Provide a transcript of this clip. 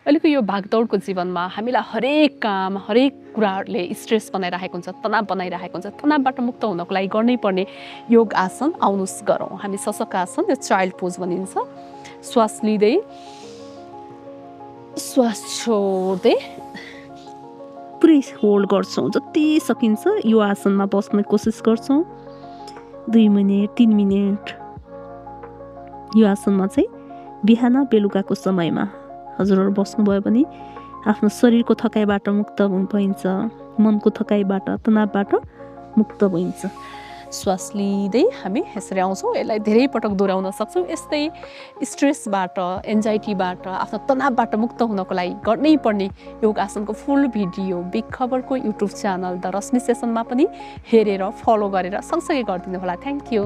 अहिलेको यो भागदौडको जीवनमा हामीलाई हरेक काम हरेक कुराहरूले स्ट्रेस बनाइरहेको हुन्छ, तनाव बनाइरहेको हुन्छ। तनावबाट मुक्त हुनको लागि गर्नै पर्ने योग आसन आउनुहोस् गरौँ। हामी सशक आसन, यो चाइल्ड पोज भनिन्छ। श्वास लिँदै श्वास छोड्दै पुरै होल्ड गर्छौँ, जति सकिन्छ यो आसनमा बस्ने कोसिस गर्छौँ। 2 मिनेट 3 मिनेट यो आसनमा चाहिँ बिहान बेलुकाको समयमा हजुरहरू बस्नुभयो भने आफ्नो शरीरको थकाइबाट मुक्त भइन्छ, मनको थकाइबाट तनावबाट मुक्त भइन्छ। श्वास लिँदै हामी यसरी आउँछौँ। यसलाई धेरै पटक दोहोऱ्याउन सक्छौँ। यस्तै स्ट्रेसबाट एन्जाइटीबाट आफ्नो तनावबाट मुक्त हुनको लागि गर्नै पर्ने योग आसनको फुल भिडियो बिग खबरको युट्युब च्यानल द रश्मि सेसनमा पनि हेरेर फलो गरेर सँगसँगै गरिदिनु होला। Thank you.